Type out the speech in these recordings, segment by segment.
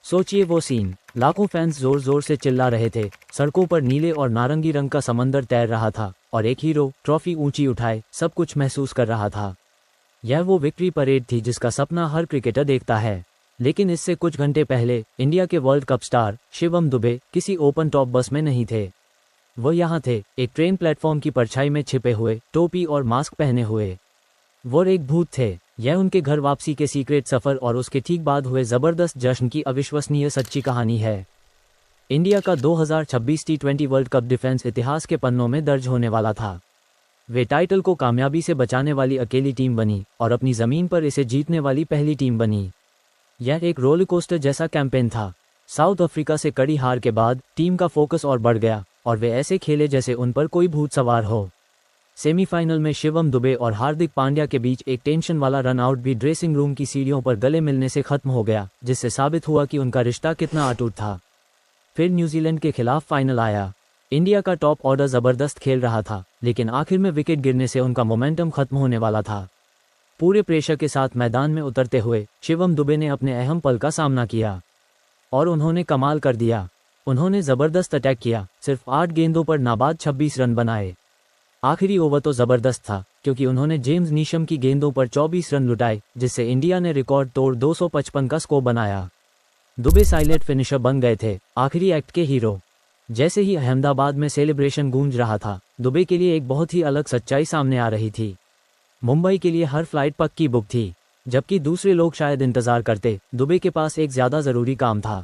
सोचिए वो सीन, लाखों फैंस जोर जोर से चिल्ला रहे थे, सड़कों पर नीले और नारंगी रंग का समंदर तैर रहा था और एक हीरो ट्रॉफी ऊंची उठाए सब कुछ महसूस कर रहा था। यह वो विक्ट्री परेड थी जिसका सपना हर क्रिकेटर देखता है। लेकिन इससे कुछ घंटे पहले इंडिया के world cup star Shivam Dubey किसी ओपन टॉप बस में नहीं थे। वो यहाँ थे, एक ट्रेन प्लेटफॉर्म की परछाई में छिपे हुए, टोपी और मास्क पहने हुए। वो एक भूत थे। यह उनके घर वापसी के सीक्रेट सफर और उसके ठीक बाद हुए जबरदस्त जश्न की अविश्वसनीय सच्ची कहानी है। इंडिया का 2026 टी20 वर्ल्ड कप डिफेंस इतिहास के पन्नों में दर्ज होने वाला था। वे टाइटल को कामयाबी से बचाने वाली अकेली टीम बनी और अपनी जमीन पर इसे जीतने वाली पहली टीम बनी। यह एक रोलर कोस्टर जैसा कैंपेन था। साउथ अफ्रीका से कड़ी हार के बाद टीम का फोकस और बढ़ गया और वे ऐसे खेले जैसे उन पर कोई भूत सवार हो। सेमीफाइनल में शिवम दुबे और हार्दिक पांड्या के बीच एक टेंशन वाला रन आउट भी ड्रेसिंग रूम की सीढ़ियों पर गले मिलने से खत्म हो गया, जिससे साबित हुआ कि उनका रिश्ता कितना अटूट था। फिर न्यूजीलैंड के खिलाफ फाइनल आया। इंडिया का टॉप ऑर्डर जबरदस्त खेल रहा था, लेकिन आखिर में विकेट गिरने से उनका मोमेंटम खत्म होने वाला था। पूरे प्रेशर के साथ मैदान में उतरते हुए शिवम दुबे ने अपने अहम पल का सामना किया और उन्होंने कमाल कर दिया। उन्होंने जबरदस्त अटैक किया, सिर्फ 8 गेंदों पर नाबाद 26 रन बनाए। आखिरी ओवर तो जबरदस्त था क्योंकि उन्होंने जेम्स नीशम की गेंदों पर 24 रन लुटाए, जिससे इंडिया ने रिकॉर्ड तोड़ 255 का स्कोर बनाया। दुबे साइलेंट फिनिशर बन गए थे, आखिरी एक्ट के हीरो। जैसे ही अहमदाबाद में सेलिब्रेशन गूंज रहा था, दुबे के लिए एक बहुत ही अलग सच्चाई सामने आ रही थी। मुंबई के लिए हर फ्लाइट पक्की बुक थी, जबकि दूसरे लोग शायद इंतजार करते। दुबे के पास एक ज्यादा जरूरी काम था।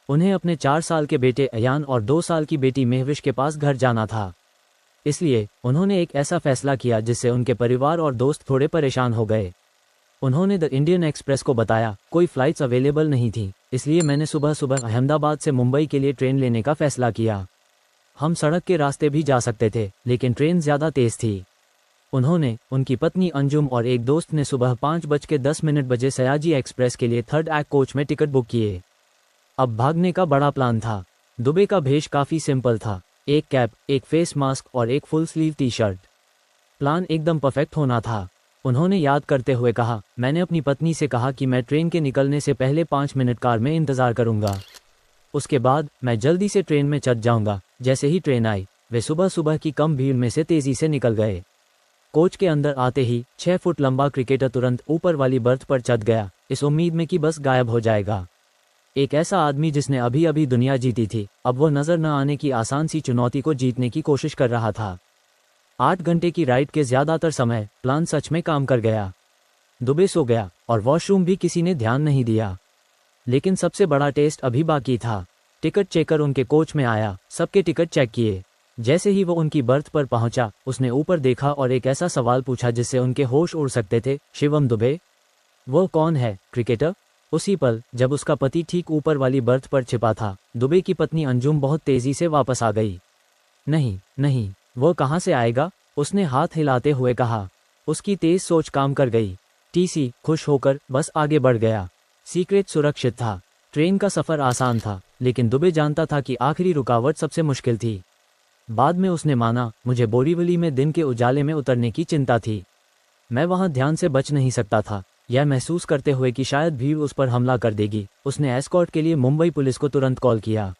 उन्हें अपने 4 साल के बेटे अयान और 2 साल की बेटी महविश के पास घर जाना था। इसलिए उन्होंने एक ऐसा फैसला किया जिससे उनके परिवार और दोस्त थोड़े परेशान हो गए। उन्होंने द इंडियन एक्सप्रेस को बताया, कोई फ्लाइट्स अवेलेबल नहीं थी, इसलिए मैंने सुबह सुबह अहमदाबाद से मुंबई के लिए ट्रेन लेने का फैसला किया। हम सड़क के रास्ते भी जा सकते थे, लेकिन ट्रेन ज़्यादा तेज़ थी। उन्होंने, उनकी पत्नी अंजुम और एक दोस्त ने सुबह 5:10 बजे सयाजी एक्सप्रेस के लिए 3rd एक्ट कोच में टिकट बुक किए। अब भागने का बड़ा प्लान था। दुबे का भेष काफ़ी सिंपल था, एक कैप, एक फेस मास्क और एक full sleeve T shirt. Plan एकदम परफेक्ट होना था। उन्होंने याद करते हुए कहा, मैंने अपनी पत्नी से कहा कि मैं ट्रेन के निकलने से पहले 5 मिनट कार में इंतज़ार करूंगा। उसके बाद मैं जल्दी से ट्रेन में चढ़ जाऊंगा। जैसे ही ट्रेन आई, वे सुबह सुबह की कम भीड़ में से तेज़ी से निकल गए। कोच के अंदर आते ही 6 फुट लंबा क्रिकेटर तुरंत ऊपर वाली बर्थ पर चढ़ गया, इस उम्मीद में कि बस गायब हो जाएगा। एक ऐसा आदमी जिसने अभी अभी दुनिया जीती थी, अब वो नजर न आने की आसान सी चुनौती को जीतने की कोशिश कर रहा था। 8 घंटे की राइड के ज्यादातर समय प्लान सच में काम कर गया। दुबे सो गया और वॉशरूम भी किसी ने ध्यान नहीं दिया। लेकिन सबसे बड़ा टेस्ट अभी बाकी था। टिकट चेकर उनके कोच में आया, सबके टिकट चेक किए। जैसे ही वो उनकी बर्थ पर पहुंचा, उसने ऊपर देखा और एक ऐसा सवाल पूछा जिससे उनके होश उड़ सकते थे, शिवम दुबे? वो कौन है, क्रिकेटर? उसी पल जब उसका पति ठीक ऊपर वाली बर्थ पर छिपा था, दुबे की पत्नी अंजुम बहुत तेजी से वापस आ गई। नहीं नहीं, वो कहाँ से आएगा? उसने हाथ हिलाते हुए कहा। उसकी तेज सोच काम कर गई। टीसी खुश होकर बस आगे बढ़ गया। सीक्रेट सुरक्षित था। ट्रेन का सफर आसान था, लेकिन दुबे जानता था कि आखिरी रुकावट सबसे मुश्किल थी। बाद में उसने माना, मुझे बोरीवली में दिन के उजाले में उतरने की चिंता थी। मैं वहां ध्यान से बच नहीं सकता था, यह महसूस करते हुए कि शायद भीड़ उस पर हमला कर देगी। उसने एस्कॉर्ट के लिए मुंबई पुलिस को तुरंत कॉल किया।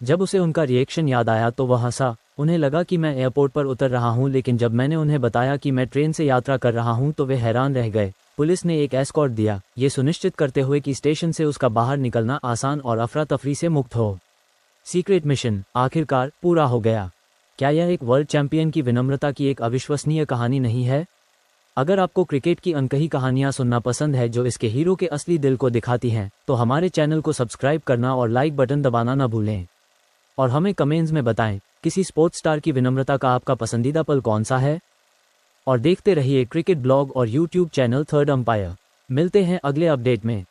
जब उसे उनका रिएक्शन याद आया तो वह हंसा। उन्हें लगा कि मैं एयरपोर्ट पर उतर रहा हूं, लेकिन जब मैंने उन्हें बताया कि मैं ट्रेन से यात्रा कर रहा हूं तो वे हैरान रह गए। पुलिस ने एक एस्कॉर्ट दिया, ये सुनिश्चित करते हुए कि स्टेशन से उसका बाहर निकलना आसान और अफरा तफरी से मुक्त हो। सीक्रेट मिशन आखिरकार पूरा हो गया। क्या यह एक वर्ल्ड चैंपियन की विनम्रता की एक अविश्वसनीय कहानी नहीं है? अगर आपको क्रिकेट की अनकही कहानियां सुनना पसंद है जो इसके हीरो के असली दिल को दिखाती हैं, तो हमारे चैनल को सब्सक्राइब करना और लाइक बटन दबाना न भूलें। और हमें कमेंट्स में बताएं, किसी स्पोर्ट्स स्टार की विनम्रता का आपका पसंदीदा पल कौन सा है? और देखते रहिए क्रिकेट ब्लॉग और यूट्यूब चैनल 3rd अंपायर। मिलते हैं अगले अपडेट में।